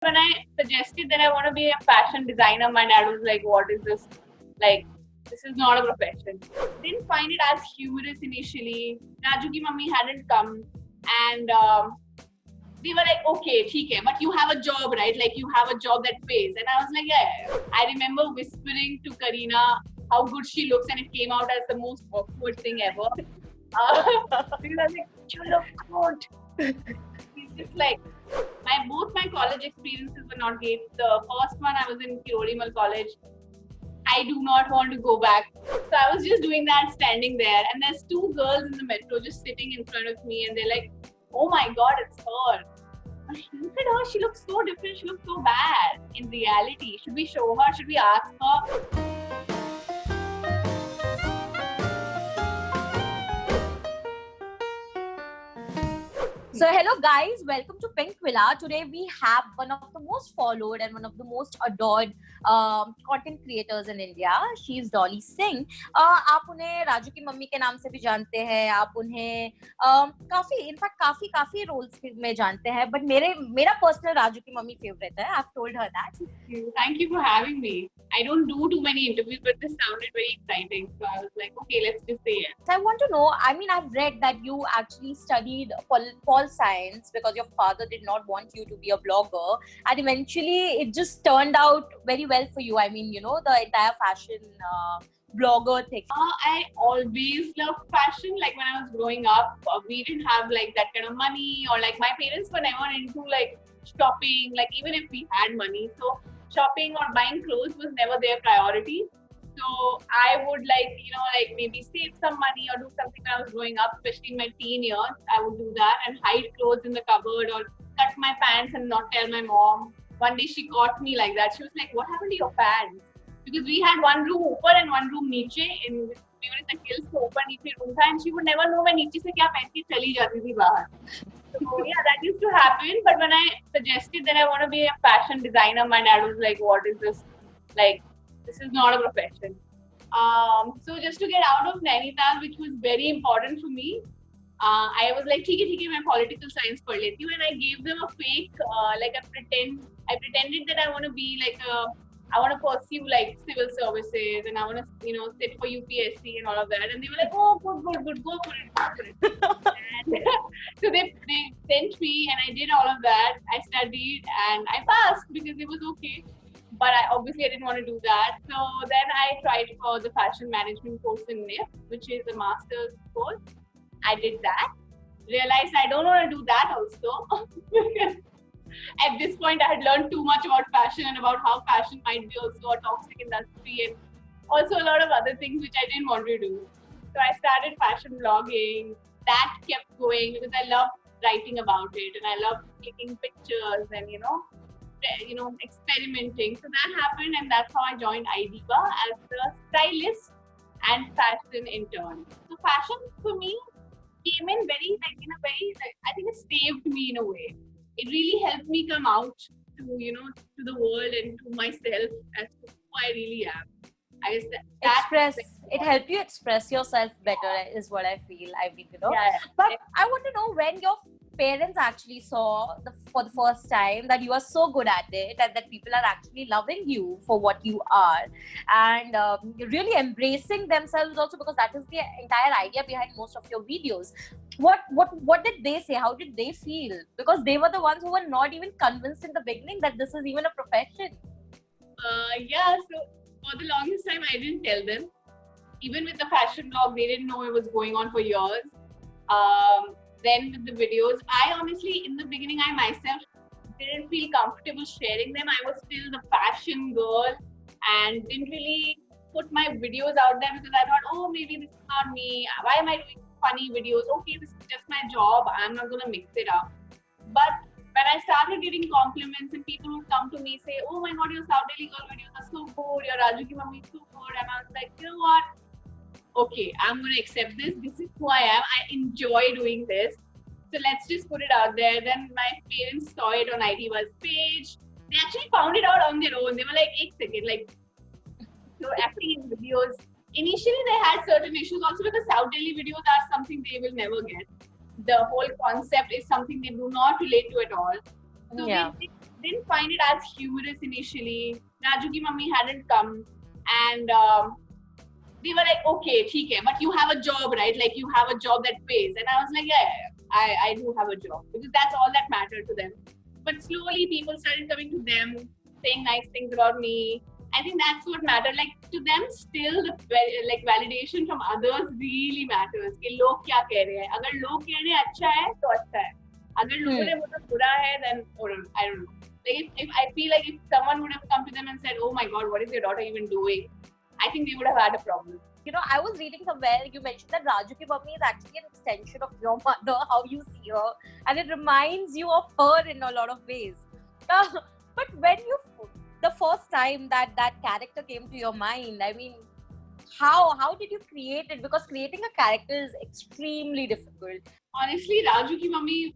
When I suggested that I want to be a fashion designer, my dad was like, "What is this? Like, this is not a profession." Didn't find it as humorous initially. Raju ki mummy hadn't come, and they were like, "Okay, theek hai, but you have a job, right? Like, you have a job that pays." And I was like, "Yeah." I remember whispering to Kareena how good she looks, and it came out as the most awkward thing ever. Because I was like, "You look good." It's just like both my college experiences were not great. The first one I was in Kirorimal College. I do not want to go back. So I was just doing that, standing there, and there's two girls in the metro just sitting in front of me, and they're like, "Oh my god, it's her." Look at her, she looks so different, she looks so bad in reality. Should we show her? Should we ask her? So hello guys, welcome to Pink Villa. Today we have one of the most followed and one of the most adored content creators in India. She is Dolly Singh. आप उन्हें राजू की mummy के नाम से भी जानते हैं. आप उन्हें काफी रोल्स में जानते हैं. But मेरा personal राजू की मम्मी favorite है. I've told her that. Thank you for having me. I don't do too many interviews, but this sounded very exciting. So I was like, okay, let's just say it. So I want to know, I mean, I've read that you actually studied pol science because your father did not want you to be a blogger. And eventually it just turned out very well for you. I mean, you know, the entire fashion blogger thing. I always loved fashion. Like when I was growing up, we didn't have like that kind of money, or like my parents were never into like shopping, like even if we had money. So shopping or buying clothes was never their priority. So I would like maybe save some money or do something when I was growing up, especially in my teen years. I would do that and hide clothes in the cupboard or cut my pants and not tell my mom. One day she caught me like that. She was like, "What happened to your pants?" Because we had one room upper and one room niche. We were in the hills, so upper niche room tha, and she would never know मैं नीचे से क्या पहन के चली जाती थी बाहर. So yeah, that used to happen. But when I suggested that I want to be a fashion designer, my dad was like, "What is this? Like, this is not a profession." So just to get out of Nainital, which was very important for me, I was like, "ठीक है, मैं political science पढ़ लेती हूँ," and I gave them a fake, I pretended that I want to be like I want to pursue like civil services and I want to, sit for UPSC and all of that. And they were like, "Oh, good, go for it. And so they sent me and I did all of that. I studied and I passed because it was okay. But I didn't want to do that. So then I tried for the fashion management course in NIF, which is a master's course. I did that. Realized I don't want to do that also. At this point, I had learned too much about fashion and about how fashion might be also a toxic industry and also a lot of other things which I didn't want to do. So I started fashion blogging. That kept going because I loved writing about it and I loved taking pictures and experimenting. So that happened and that's how I joined iDiva as the stylist and fashion intern. So fashion for me came in I think it saved me in a way. It really helped me come out to the world and to myself as to who I really am. I guess it helped you express yourself better is what I feel. I mean, Yeah. But I want to know when your parents actually saw for the first time that you are so good at it and that people are actually loving you for what you are and really embracing themselves also, because that is the entire idea behind most of your videos. What did they say? How did they feel? Because they were the ones who were not even convinced in the beginning that this is even a profession. So for the longest time I didn't tell them. Even with the fashion blog, they didn't know it was going on for years. Then with the videos, I honestly, in the beginning, I myself didn't feel comfortable sharing them. I was still the fashion girl and didn't really put my videos out there because I thought, oh, maybe this is not me. Why am I doing funny videos? Okay, this is just my job. I'm not going to mix it up. But when I started getting compliments and people would come to me say, "Oh my God, your South Delhi girl videos are so good. Your Raju ki mummy is so good." And I was like, you know what? Okay, I'm going to accept this. This is who I am. I enjoy doing this. So let's just put it out there. Then my parents saw it on iDiva's page. They actually found it out on their own. They were like, "Ek second, like, you're acting in videos." Initially, they had certain issues also because South Delhi videos are something they will never get. The whole concept is something they do not relate to at all. So Yeah. didn't find it as humorous initially. Raju ki mummy hadn't come, and they were like, okay, theek hai, but you have a job, right? Like you have a job that pays. And I was like, yeah, I do have a job, because that's all that mattered to them. But slowly people started coming to them, saying nice things about me. I think that's what mattered. Like to them, still the like validation from others really matters. कि लोग क्या कह रहे हैं? अगर लोग कह रहे हैं अच्छा है तो अच्छा है. अगर लोगों ने बोला बुरा है, then I don't know. Like if I feel like if someone would have come to them and said, "Oh my God, what is your daughter even doing?" I think they would have had a problem. You know, I was reading somewhere, you mentioned that Raju ki mummy is actually an extension of your mother, how you see her, and it reminds you of her in a lot of ways. But when the first time that character came to your mind, I mean, how did you create it? Because creating a character is extremely difficult. Honestly, Raju ki mummy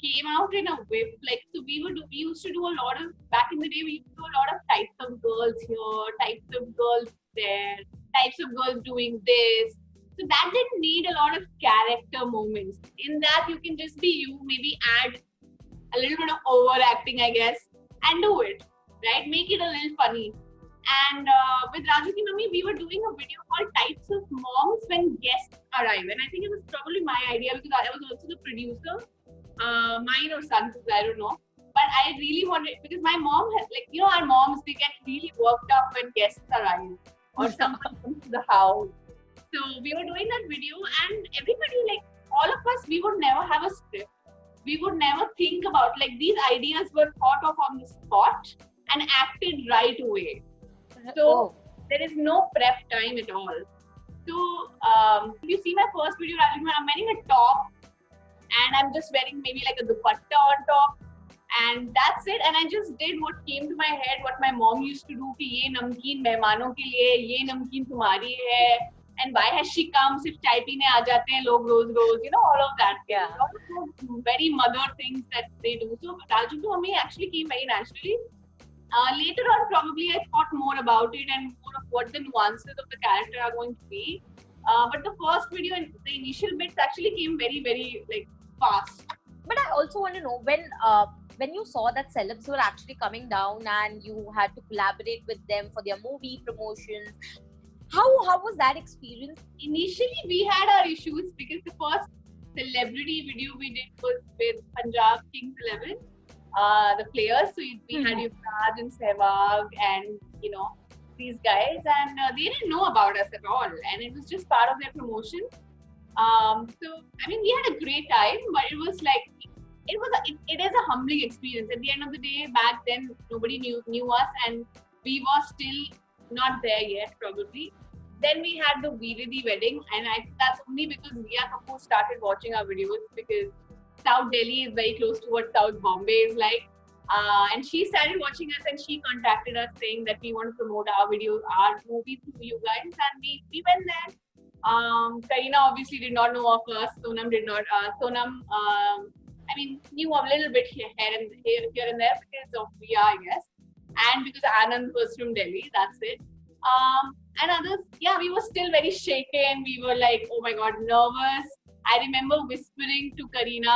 came out in a whip. Like, so we used to do a lot of, back in the day, we used to do a lot of types of girls here, types of girls there, types of girls doing this. So that didn't need a lot of character moments. In that, you can just be you, maybe add a little bit of overacting, I guess, and do it, right? Make it a little funny. And with Raju ki mummy, we were doing a video called Types of Moms When Guests Arrive. And I think it was probably my idea, because I was also the producer. Mine or Santu's, I don't know. But I really wanted, because my mom has, like, you know, our moms, they get really worked up when guests arrive or someone comes to the house. So we were doing that video, and everybody, like, all of us, we would never have a script. We would never think about, like, these ideas were thought of on the spot and acted right away. So there is no prep time at all. So if you see my first video, Rajkumar, I'm wearing a top, and I'm just wearing maybe like a dupatta on top, and that's it. And I just did what came to my head, what my mom used to do, कि ये नमकीन मेहमानों के लिए, ये नमकीन तुम्हारी है, and why has she come? सिर्फ चाय पीने आ जाते हैं लोग रोज, you know, all of that. Yeah. All of those very mother things that they do. So Raju to me actually came very naturally. Later on, probably I thought more about it and more of what the nuances of the character are going to be. But the first video and the initial bits actually came very, very like fast. But I also want to know, when you saw that celebs were actually coming down and you had to collaborate with them for their movie promotions, how was that experience? Initially, we had our issues because the first celebrity video we did was with Punjab Kings 11, the players. So we had Yuvraj and Sehwag and, you know, these guys, and they didn't know about us at all, and it was just part of their promotion. So I mean, we had a great time, but it was like it is a humbling experience. At the end of the day, back then nobody knew us, and we were still not there yet, probably. Then we had the Veeridi wedding, and I think that's only because Riya Kapoor started watching our videos, because South Delhi is very close to what South Bombay is like. And she started watching us, and she contacted us saying that we want to promote our videos, our movies to you guys, and we went there. Kareena obviously did not know of us. Sonam did not. Sonam, I mean, knew a little bit here and there because of Riya, I guess, and because Anand was from Delhi. That's it. And others, yeah, we were still very shaken. We were like, oh my God, nervous. I remember whispering to Kareena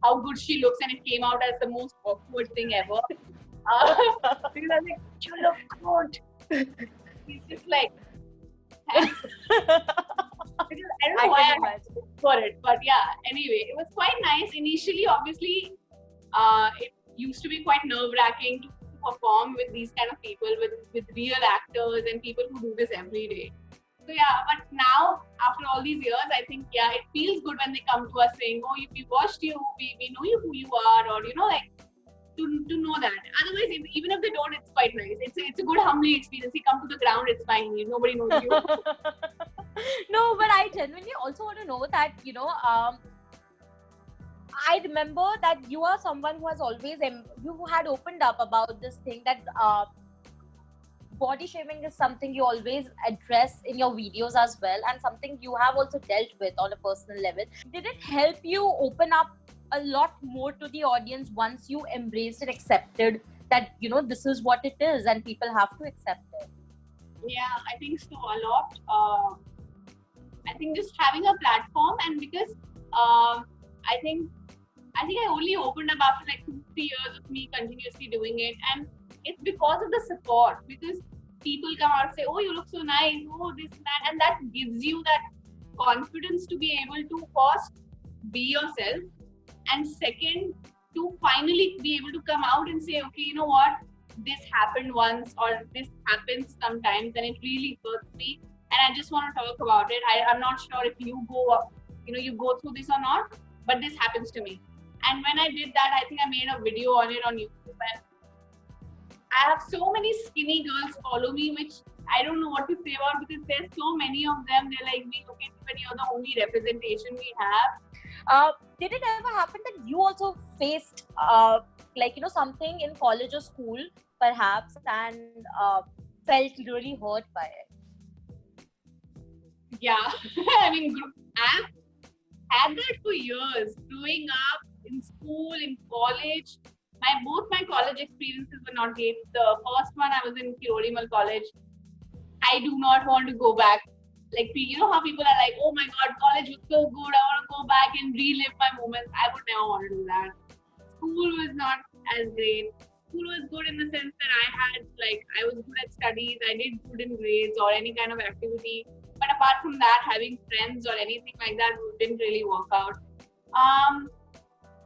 how good she looks, and it came out as the most awkward thing ever. Because I was like, you look good. He's just like, thanks. Because I don't know why I had to for it, but yeah, anyway, it was quite nice. Initially, obviously, it used to be quite nerve-wracking to perform with these kind of people, with real actors and people who do this every day. So yeah, but now, after all these years, I think, yeah, it feels good when they come to us saying, oh, we watched you, we know you who you are, or, you know, like, to know that. Otherwise, even if they don't, it's quite nice. It's a good humbling experience. You come to the ground, it's fine. Nobody knows you. No, but I genuinely also want to know that, you know, I remember that you are someone who has always, you had opened up about this thing that body shaming is something you always address in your videos as well, and something you have also dealt with on a personal level. Did it help you open up a lot more to the audience once you embraced and accepted that, you know, this is what it is and people have to accept it? Yeah, I think so, a lot. I think just having a platform, and because I think I think I only opened up after like 2-3 years of me continuously doing it, and it's because of the support. Because people come out and say, "Oh, you look so nice. Oh, this and that," and that gives you that confidence to be able to first be yourself, and second, to finally be able to come out and say, "Okay, you know what? This happened once, or this happens sometimes, and it really hurts me, and I just want to talk about it. I'm not sure if you go through this or not, but this happens to me." And when I did that, I think I made a video on it on YouTube, and I have so many skinny girls follow me, which I don't know what to say about, because there's so many of them. They're like, "We look at you and you're the only representation we have." Did it ever happen that you also faced something in college or school perhaps, and felt really hurt by it? Yeah. I mean, I've had that for years. Growing up in school, in college, both my college experiences were not great. The first one, I was in Kirorimal College. I do not want to go back. Like, you know how people are like, "Oh my God, college was so good. I want to go back and relive my moments." I would never want to do that. School was not as great. School was good in the sense that I was good at studies. I did good in grades or any kind of activity. But apart from that, having friends or anything like that didn't really work out.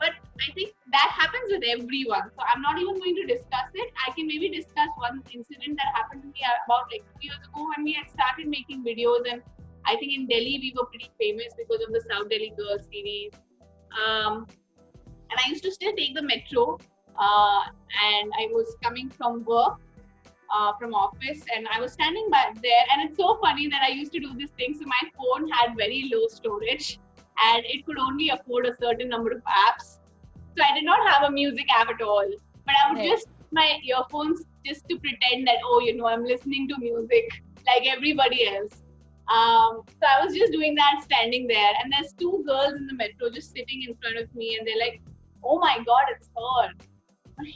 But I think that happens with everyone. So I'm not even going to discuss it. I can maybe discuss one incident that happened to me about like 2 years ago when we had started making videos. And I think in Delhi, we were pretty famous because of the South Delhi Girls series. And I used to still take the metro. And I was coming from work, from office, and I was standing back there. And it's so funny that I used to do this thing. So my phone had very low storage, and it could only afford a certain number of apps. So I did not have a music app at all. But I would just use my earphones just to pretend that, I'm listening to music like everybody else. So I was just doing that, standing there. And there's two girls in the metro just sitting in front of me, and they're like, "Oh my God, it's her.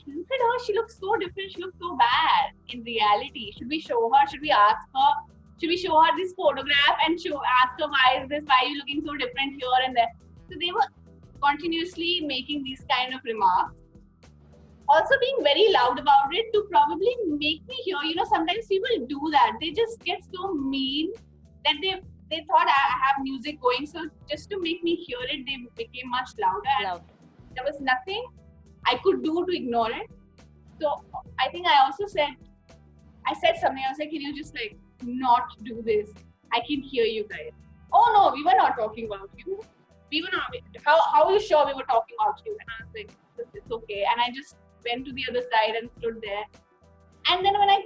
Look at her, she looks so different, she looks so bad in reality. Should we show her? Should we ask her? Should we show her this photograph and ask her why are you looking so different here and there?" So they were continuously making these kind of remarks. Also being very loud about it to probably make me hear, sometimes people do that. They just get so mean that they thought I have music going. So just to make me hear it, they became much louder. And there was nothing I could do to ignore it. So I think I said something. I was like, "Can you just not do this? I can hear you guys." "Oh no, we were not talking about you. We were not. How are you sure we were talking about you?" And I was like, "It's okay." And I just went to the other side and stood there. And then when I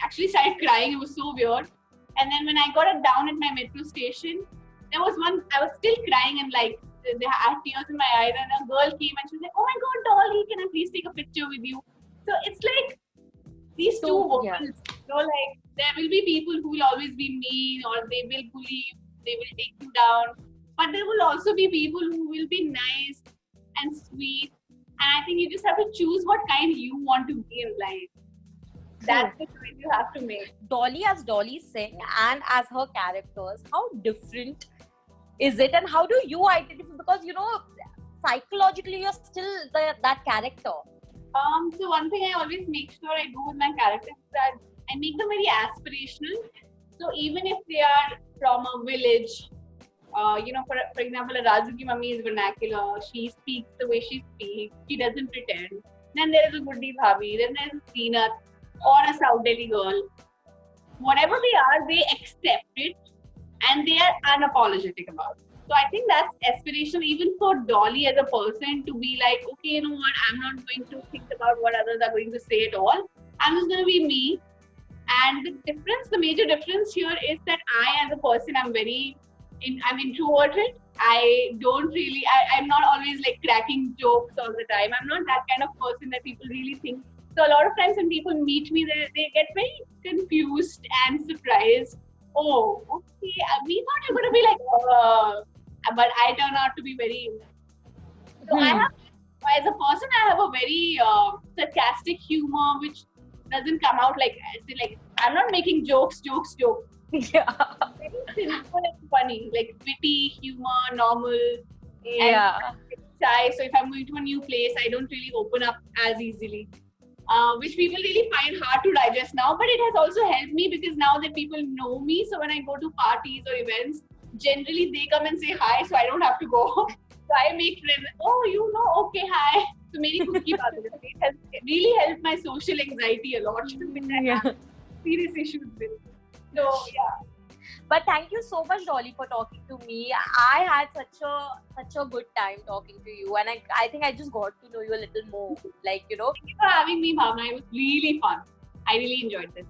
actually started crying, it was so weird. And then when I got it down at my metro station, there was one, I was still crying and I had tears in my eyes, and a girl came and she was like, "Oh my God, Dolly, can I please take a picture with you?" So it's like these two vocals, there will be people who will always be mean, or they will bully you, they will take you down. But there will also be people who will be nice and sweet. And I think you just have to choose what kind you want to be in life. That's the choice you have to make. Dolly as Dolly Singh and as her characters, how different is it, and how do you identify? Because psychologically you're still that character. So one thing I always make sure I do with my characters is that I make them very aspirational. So even if they are from a village, for example, a Raju ki mummy is vernacular. She speaks the way she speaks. She doesn't pretend. Then there is a Guddi Bhabhi. Then there is a Zeenat or a South Delhi girl. Whatever they are, they accept it and they are unapologetic about it. So I think that's aspirational even for Dolly as a person to be like, "Okay, you know what? I'm not going to think about what others are going to say at all. I'm just going to be me." And the major difference here is that I, as a person, I'm introverted. I'm not always cracking jokes all the time. I'm not that kind of person that people really think. So a lot of times when people meet me, they get very confused and surprised. "Oh, okay, we thought you were going to be but I turn out to be very..." So as a person, I have a very sarcastic humor, which doesn't come out I'm not making jokes. Yeah. Very simple and funny, witty humor, normal. Yeah. And shy. So if I'm going to a new place, I don't really open up as easily. Which people really find hard to digest now, but it has also helped me because now that people know me, so when I go to parties or events, generally they come and say hi, so I don't have to go. So I make friends. Oh, you know, okay, hi. So meri khud ki baat hai. It has really helped my social anxiety a lot. Which I have serious issues with. So yeah. But thank you so much, Dolly, for talking to me. I had such a good time talking to you, and I think I just got to know you a little more. Like, you know. Thank you for having me, Bhavna. It was really fun. I really enjoyed this.